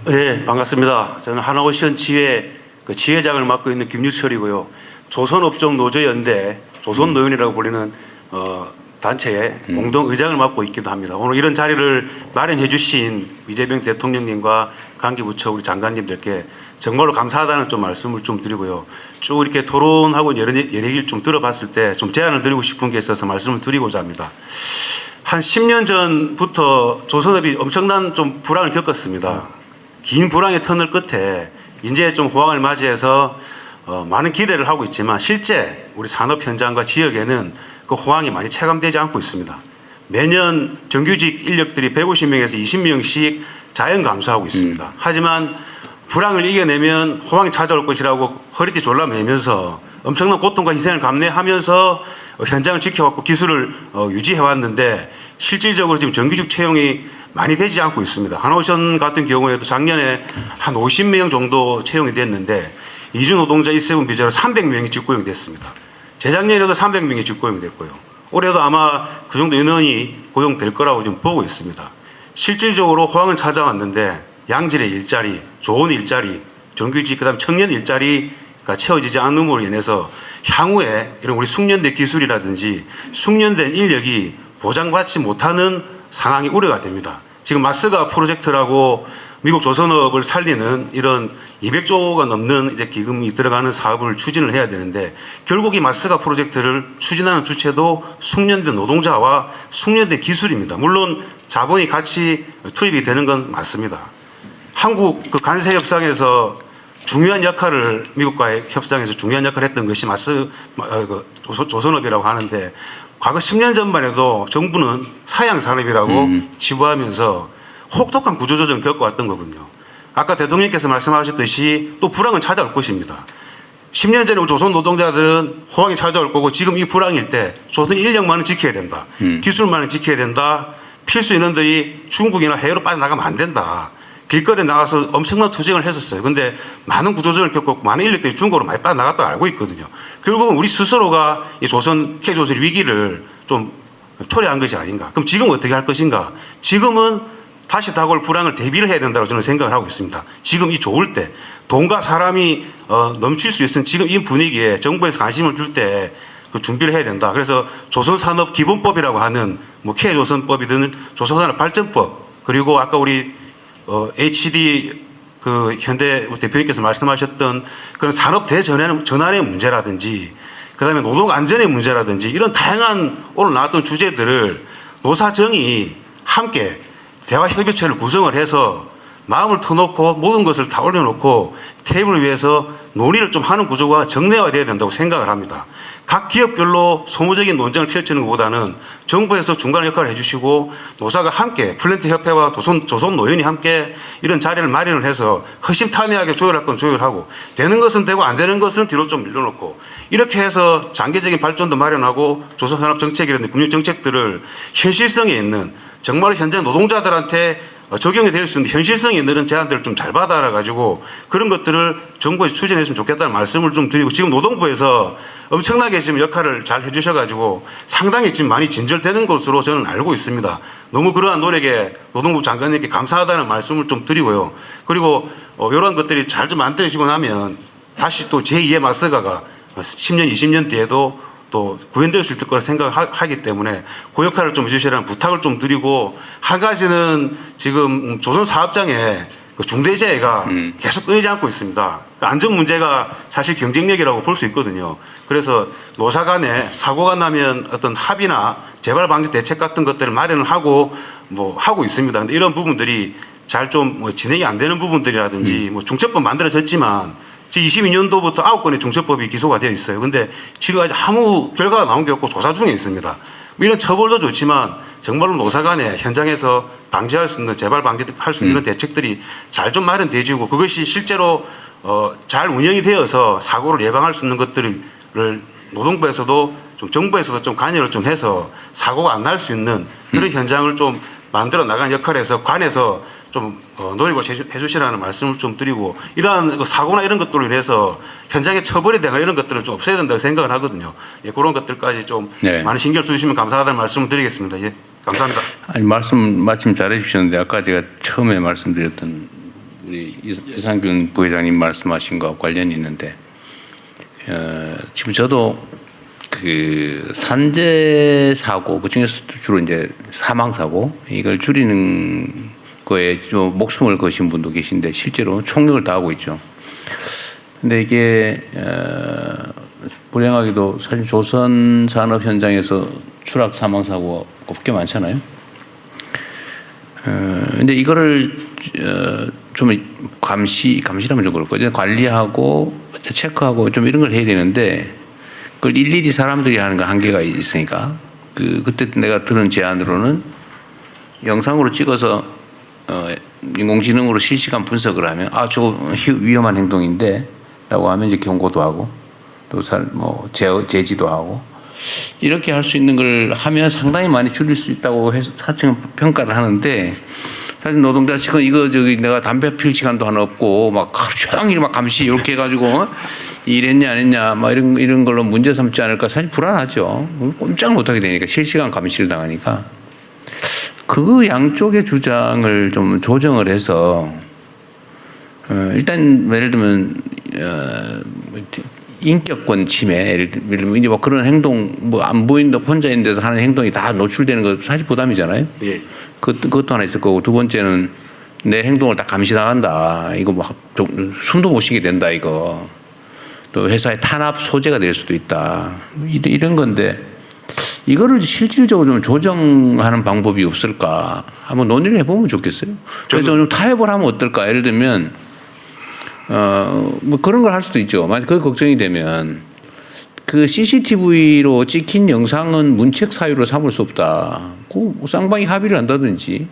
네, 반갑습니다. 저는 하나오션 지회 지회장을 맡고 있는 김유철이고요. 조선업종 노조연대 조선노연이라고 불리는 단체의 공동의장을 맡고 있기도 합니다. 오늘 이런 자리를 마련해 주신 이재명 대통령님과 관계부처 우리 장관님들께 정말로 감사하다는 좀 말씀을 좀 드리고요. 쭉 이렇게 토론하고 여러 얘기를 좀 들어봤을 때 좀 제안을 드리고 싶은 게 있어서 말씀을 드리고자 합니다. 한 10년 전부터 조선업이 엄청난 좀 불황을 겪었습니다. 긴 불황의 터널 끝에 이제 좀 호황을 맞이해서 많은 기대를 하고 있지만 실제 우리 산업 현장과 지역에는 그 호황이 많이 체감되지 않고 있습니다. 매년 정규직 인력들이 150명에서 20명씩 자연 감소하고 있습니다. 하지만 불황을 이겨내면 호황이 찾아올 것이라고 허리띠 졸라매면서 엄청난 고통과 희생을 감내하면서 현장을 지켜왔고 기술을 유지해왔는데 실질적으로 지금 정규직 채용이 많이 되지 않고 있습니다. 하나오션 같은 경우에도 작년에 한 50명 정도 채용이 됐는데 이주 노동자 1세분 비자로 300명이 직고용이 됐습니다. 재작년에도 300명이 직고용이 됐고요. 올해도 아마 그 정도 인원이 고용될 거라고 지금 보고 있습니다. 실질적으로 호황을 찾아왔는데 양질의 일자리, 좋은 일자리, 정규직 그다음 청년 일자리가 채워지지 않음으로 인해서 향후에 이런 우리 숙련된 기술이라든지 숙련된 인력이 보장받지 못하는 상황이 우려가 됩니다. 지금 마스가 프로젝트라고 미국 조선업을 살리는 이런 200조가 넘는 이제 기금이 들어가는 사업을 추진을 해야 되는데 결국 이 마스가 프로젝트를 추진하는 주체도 숙련된 노동자와 숙련된 기술입니다. 물론 자본이 같이 투입이 되는 건 맞습니다. 한국 그 관세 협상에서 중요한 역할을 미국과의 협상에서 중요한 역할을 했던 것이 조선업이라고 하는데 과거 10년 전만 해도 정부는 사양 산업이라고 치부하면서 혹독한 구조조정을 겪어왔던 거군요. 아까 대통령께서 말씀하셨듯이 또 불황은 찾아올 것입니다. 10년 전에 조선 노동자들은 호황이 찾아올 거고 지금 이 불황일 때 조선 인력만은 지켜야 된다. 기술만은 지켜야 된다. 필수 인원들이 중국이나 해외로 빠져나가면 안 된다. 길거리에 나가서 엄청난 투쟁을 했었어요. 근데 많은 구조조정을 겪었고 많은 인력들이 중국으로 많이 빠져나갔다고 알고 있거든요. 결국은 우리 스스로가 이 K조선 위기를 좀 초래한 것이 아닌가. 그럼 지금 어떻게 할 것인가. 지금은 다시 다가올 불황을 대비를 해야 된다고 저는 생각을 하고 있습니다. 지금 이 좋을 때 돈과 사람이 넘칠 수 있는 지금 이 분위기에 정부에서 관심을 줄 때 그 준비를 해야 된다. 그래서 조선산업기본법이라고 하는 뭐 K조선법이든 조선산업발전법 그리고 아까 우리 HD 그 현대 대표님께서 말씀하셨던 그런 산업 대전환의 문제라든지 그다음에 노동 안전의 문제라든지 이런 다양한 오늘 나왔던 주제들을 노사정이 함께 대화협의체를 구성을 해서 마음을 터놓고 모든 것을 다 올려놓고 테이블 위에서 논의를 좀 하는 구조가 정례화되어야 된다고 생각을 합니다. 각 기업별로 소모적인 논쟁을 펼치는 것보다는 정부에서 중간 역할을 해주시고 노사가 함께 플랜트협회와 조선노연이 함께 이런 자리를 마련을 해서 허심탄회하게 조율할 건 조율하고 되는 것은 되고 안 되는 것은 뒤로 좀 밀려놓고 이렇게 해서 장기적인 발전도 마련하고 조선산업정책이라든지 금융정책들을 현실성에 있는 정말 현장 노동자들한테 적용이 될 수 있는 현실성이 있는 제안들을 좀 잘 받아가지고 그런 것들을 정부에서 추진했으면 좋겠다는 말씀을 좀 드리고 지금 노동부에서 엄청나게 지금 역할을 잘 해주셔가지고 상당히 지금 많이 진절되는 것으로 저는 알고 있습니다. 너무 그러한 노력에 노동부 장관님께 감사하다는 말씀을 좀 드리고요. 그리고 이런 것들이 잘 좀 만들어지고 나면 다시 또 제2의 마스가가 10년, 20년 뒤에도 또 구현될 수 있을 거라 생각하기 때문에 그 역할을 좀 해주시라는 부탁을 좀 드리고 한 가지는 지금 조선사업장에 그 중대재해가 계속 끊이지 않고 있습니다. 안전 문제가 사실 경쟁력이라고 볼 수 있거든요. 그래서 노사 간에 사고가 나면 어떤 합의나 재발 방지 대책 같은 것들을 마련을 하고 하고 있습니다. 근데 이런 부분들이 잘 좀 진행이 안 되는 부분들이라든지 중첩법 만들어졌지만 22년도부터 9건의 중첩법이 기소가 되어 있어요. 근데 지금까지 아무 결과가 나온 게 없고 조사 중에 있습니다. 이런 처벌도 좋지만 정말로 노사 간에 현장에서 방지할 수 있는 재발 방지할 수 있는 대책들이 잘 좀 마련되지고 그것이 실제로 잘 운영이 되어서 사고를 예방할 수 있는 것들을 노동부에서도 좀 정부에서도 좀 관여를 좀 해서 사고가 안 날 수 있는 그런 현장을 좀 만들어 나가는 역할에서 관해서 좀 노력을 해주시라는 말씀을 좀 드리고 이러한 사고나 이런 것들로 인해서 현장의 처벌에 대한 이런 것들을 좀 없애야 된다고 생각을 하거든요. 예, 그런 것들까지 좀 많은 신경 써주시면 감사하다는 말씀을 드리겠습니다. 예, 감사합니다. 아니 말씀 마침 잘해 주셨는데 아까 제가 처음에 말씀드렸던 우리 이상균 부회장님 말씀하신 것과 관련이 있는데 지금 저도 그 산재 사고 그중에서도 주로 이제 사망 사고 이걸 줄이는 거에 좀 목숨을 거신 분도 계신데 실제로 총력을 다하고 있죠. 근데 이게 불행하게도 사실 조선 산업 현장에서 추락 사망 사고가 꽤 많잖아요. 근데 이거를 좀 감시라면 좀 그렇고 관리하고 체크하고 좀 이런 걸 해야 되는데 그걸 일일이 사람들이 하는 거 한계가 있으니까 그때 내가 들은 제안으로는 영상으로 찍어서 인공지능으로 실시간 분석을 하면 저거 위험한 행동인데라고 하면 이제 경고도 하고 또 뭐 제지도 하고 이렇게 할 수 있는 걸 하면 상당히 많이 줄일 수 있다고 해서 사측은 평가를 하는데 사실 노동자 측은 이거 내가 담배 필 시간도 하나 없고 막 하루 종일 막 감시 이렇게 해가지고 일했냐 안 했냐 막 이런 걸로 문제 삼지 않을까 사실 불안하죠. 꼼짝 못하게 되니까 실시간 감시를 당하니까 그 양쪽의 주장을 좀 조정을 해서 일단 예를 들면 인격권 침해, 예를 들면 이제 뭐 그런 행동 뭐 안 보인다 혼자 있는 데서 하는 행동이 다 노출되는 거 사실 부담이잖아요. 예. 그것도 하나 있을 거고 두 번째는 내 행동을 다 감시 나간다. 이거 막 숨도 못 쉬게 된다 이거. 또 회사의 탄압 소재가 될 수도 있다. 이런 건데 이거를 실질적으로 좀 조정하는 방법이 없을까? 한번 논의를 해보면 좋겠어요. 그래서 좀 타협을 하면 어떨까? 예를 들면 뭐 그런 걸 할 수도 있죠. 만약 그 걱정이 되면 그 CCTV로 찍힌 영상은 문책 사유로 삼을 수 없다. 그 쌍방이 합의를 한다든지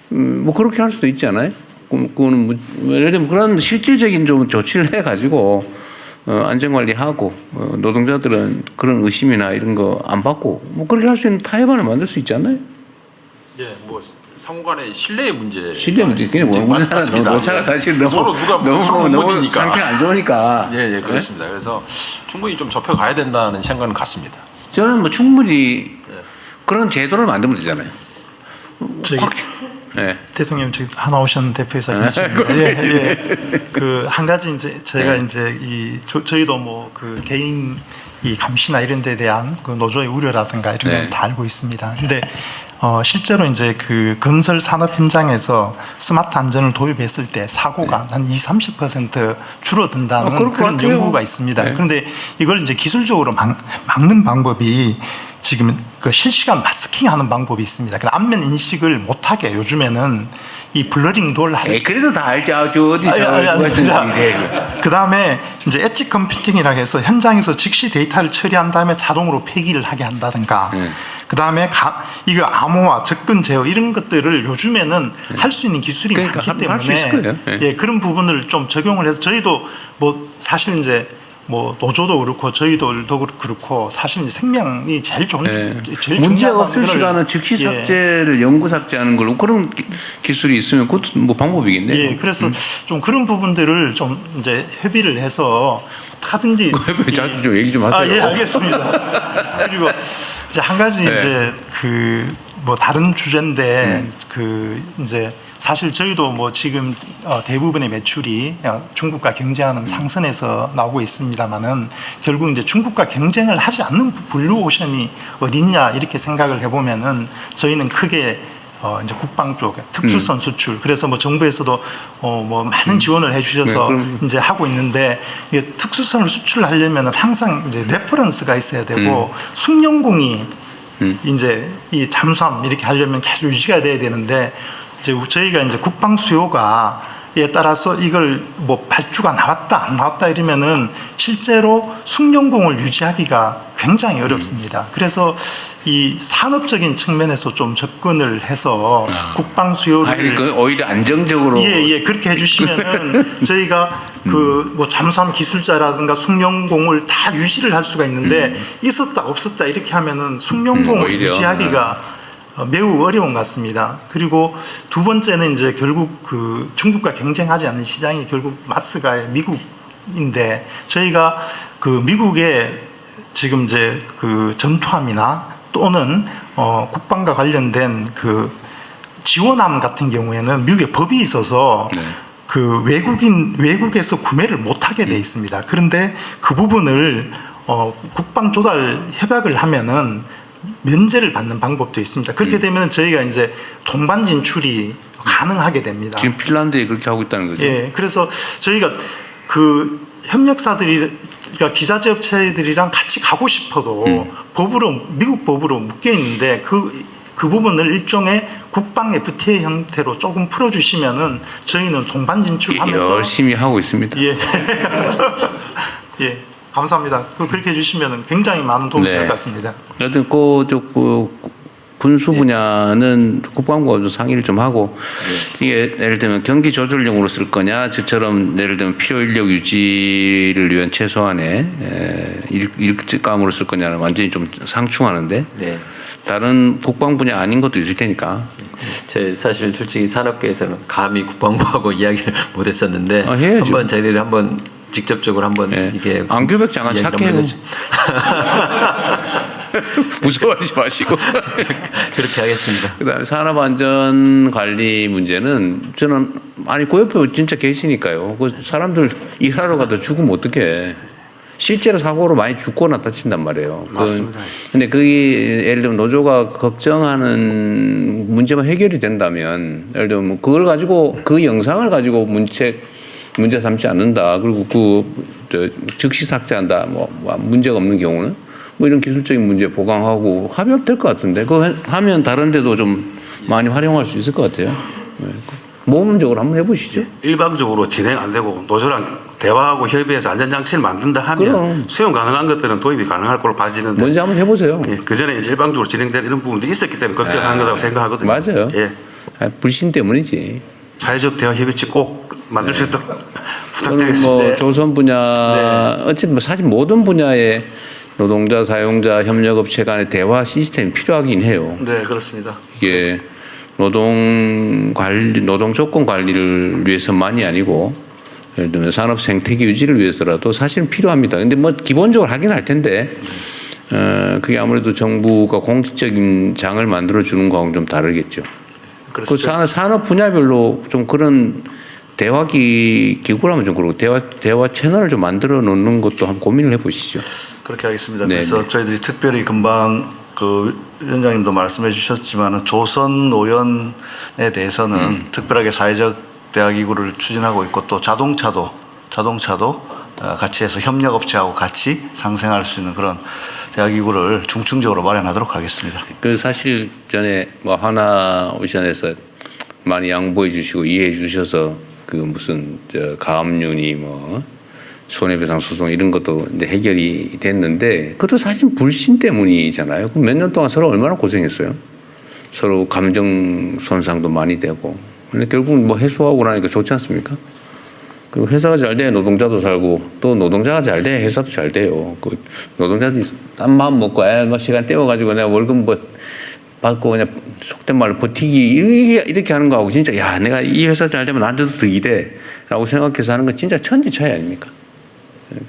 뭐 그렇게 할 수도 있지 않아요? 그거는 뭐 예를 들면 그런 실질적인 좀 조치를 해가지고 안전관리하고 노동자들은 그런 의심이나 이런 거 안 받고 뭐 그렇게 할 수 있는 타협안을 만들 수 있지 않나요? 예, 뭐 상호간의 신뢰의 문제. 신뢰 문제. 그냥 우리나라 노차가 사실 서로 너무 상태 안 좋으니까. 예, 그렇습니다. 네? 그래서 충분히 좀 좁혀가야 된다는 생각은 같습니다. 저는 뭐 충분히 그런 제도를 만들면 되잖아요. 저기 네. 대통령 지금 하나 오셨는 대표이사 계십니다. 그 한 가지 이제 제가 이제 저희도 뭐 그 개인 이 감시나 이런 데 대한 그 노조의 우려라든가 이런 걸 다 알고 있습니다. 근데 실제로 이제 그 건설 산업 현장에서 스마트 안전을 도입했을 때 사고가 한 20-30% 줄어든다는 그런 연구가 있습니다. 그런데 이걸 이제 기술적으로 막는 방법이 지금 그 실시간 마스킹하는 방법이 있습니다. 그 안면 인식을 못하게 요즘에는 이 블러링 돌 그래도 다 알죠. 어디 그 다음에 이제 엣지 컴퓨팅이라고 해서 현장에서 즉시 데이터를 처리한 다음에 자동으로 폐기를 하게 한다든가. 그 다음에 이거 암호화, 접근 제어 이런 것들을 요즘에는 할 수 있는 기술이 많기 때문에 그런 부분을 좀 적용을 해서 저희도 뭐 사실 이제 뭐 노조도 그렇고 저희들도 그렇고 사실 생명이 제일 제일 문제가 없을 시간은 즉시 삭제를 영구 삭제하는 걸로 그런 기술이 있으면 그것도 뭐 방법이겠네요. 예, 그래서 좀 그런 부분들을 좀 이제 협의를 해서 하든지 자주 좀 얘기 좀 하세요. 예, 알겠습니다. 그리고 이제 한 가지 이제 그 뭐 다른 주제인데 그 이제 사실 저희도 뭐 지금 대부분의 매출이 중국과 경쟁하는 상선에서 나오고 있습니다만은 결국 이제 중국과 경쟁을 하지 않는 블루오션이 어디 있냐 이렇게 생각을 해보면은 저희는 크게 이제 국방 쪽 특수선 수출 그래서 뭐 정부에서도 뭐 많은 지원을 해주셔서 이제 하고 있는데 이게 특수선을 수출하려면은 항상 이제 레퍼런스가 있어야 되고 숙련공이 이제 이 잠수함 이렇게 하려면 계속 유지가 돼야 되는데 이제 저희가 이제 국방 수요가에 따라서 이걸 뭐 발주가 나왔다 안 나왔다 이러면은 실제로 숙련공을 유지하기가 굉장히 어렵습니다. 그래서 이 산업적인 측면에서 좀 접근을 해서 국방 수요를 오히려 안정적으로 그렇게 해주시면은 저희가 그 뭐 잠수함 기술자라든가 숙련공을 다 유지를 할 수가 있는데 있었다 없었다 이렇게 하면은 숙련공을 유지하기가 매우 어려운 것 같습니다. 그리고 두 번째는 이제 결국 그 중국과 경쟁하지 않는 시장이 결국 마스가 미국인데 저희가 그 미국의 지금 이제 그 전투함이나 또는 국방과 관련된 그 지원함 같은 경우에는 미국의 법이 있어서 그 외국에서 구매를 못하게 돼 있습니다. 그런데 그 부분을 국방 조달 협약을 하면은 면제를 받는 방법도 있습니다. 그렇게 되면 저희가 이제 동반 진출이 가능하게 됩니다. 지금 핀란드에 그렇게 하고 있다는 거죠. 예, 그래서 저희가 그 협력사들이 그러니까 기자재 업체들이랑 같이 가고 싶어도 법으로 미국 법으로 묶여 있는데 그 부분을 일종의 국방 FTA 형태로 조금 풀어주시면은 저희는 동반 진출하면서 열심히 하고 있습니다. 예, 예, 감사합니다. 그렇게 해주시면은 굉장히 많은 도움이 될 것 같습니다. 여튼 그 군수 분야는 국방부가 상의를 좀 하고 이게 예를 들면 경기 조절용으로 쓸 거냐, 저처럼 예를 들면 필요 인력 유지를 위한 최소한의 일감으로 쓸 거냐는 완전히 좀 상충하는데 네. 다른 국방 분야 아닌 것도 있을 테니까. 제 사실 솔직히 산업계에서는 감히 국방부하고 이야기를 못했었는데 해야죠. 한번 저희들이 한번 직접적으로 한번 네. 이게 안규백 장관 이야기를 착해요. 한번 무서워하지 마시고. 그렇게 하겠습니다. 그다음에 산업안전관리 문제는 저는 아니 그 옆에 진짜 계시니까요. 그 사람들 일하러 가다 죽으면 어떡해. 실제로 사고로 많이 죽거나 다친단 말이에요. 맞습니다. 근데 그게 예를 들면 노조가 걱정하는 문제만 해결이 된다면 예를 들면 뭐 그걸 가지고 그 영상을 가지고 문제 삼지 않는다. 그리고 즉시 삭제한다. 뭐 문제가 없는 경우는 뭐 이런 기술적인 문제 보강하고 합의될 것 같은데 그거 하면 다른 데도 좀 많이 활용할 수 있을 것 같아요. 네. 모범적으로 한번 해보시죠. 일방적으로 진행 안 되고 노조랑 대화하고 협의해서 안전장치를 만든다 하면 그럼. 수용 가능한 것들은 도입이 가능할 걸로 봐지는데 먼저 한번 해보세요. 예, 그전에 일방적으로 진행된 이런 부분들이 있었기 때문에 걱정하는 거라고 생각하거든요. 맞아요. 예, 불신 때문이지. 사회적 대화 협의체 꼭 만들 수 있도록 저는 부탁드리겠습니다. 뭐 네. 조선 분야 어쨌든 뭐 사실 모든 분야의 노동자 사용자 협력업체 간의 대화 시스템이 필요하긴 해요. 네, 그렇습니다. 이게 노동 조건 관리를 위해서만이 아니고 예를 들면 산업 생태계 유지를 위해서라도 사실은 필요합니다. 근데 뭐 기본적으로 하긴 할 텐데 그게 아무래도 정부가 공식적인 장을 만들어 주는 거하고는 좀 다르겠죠. 그 산업 분야별로 좀 그런 대화 기구라면 좀 그러고 대화 채널을 좀 만들어 놓는 것도 한번 고민을 해보시죠. 그렇게 하겠습니다. 네, 그래서 네. 저희들이 특별히 금방 그 위원장님도 말씀해 주셨지만 조선 노연에 대해서는 특별하게 사회적 대화 기구를 추진하고 있고 또 자동차도 같이 해서 협력업체하고 같이 상생할 수 있는 그런 대화 기구를 중층적으로 마련하도록 하겠습니다. 그 사실 전에 뭐 하나오션에서 많이 양보해 주시고 이해해 주셔서 그 무슨 가압류니 뭐 손해배상 소송 이런 것도 이제 해결이 됐는데 그것도 사실 불신 때문이잖아요. 몇 년 동안 서로 얼마나 고생했어요. 서로 감정 손상도 많이 되고. 근데 결국 뭐 해소하고 나니까 좋지 않습니까? 그리고 회사가 잘 돼 노동자도 살고 또 노동자가 잘 돼 회사도 잘 돼요. 그 노동자들이 딴 마음 먹고 뭐 시간 때워가지고 내가 월급 뭐 받고 그냥 속된 말로 버티기 이렇게 하는 거하고 진짜 야 내가 이 회사 잘 되면 나한테도 득이 돼라고 생각해서 하는 건 진짜 천지 차이 아닙니까?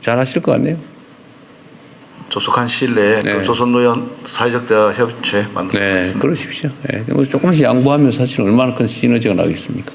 잘 하실 것 같네요. 조속한 시일 내에 네. 그 조선노연 사회적 대화 협의체 만들도록 네, 하겠습니다. 그러십시오. 네, 조금씩 양보하면 사실 얼마나 큰 시너지가 나겠습니까?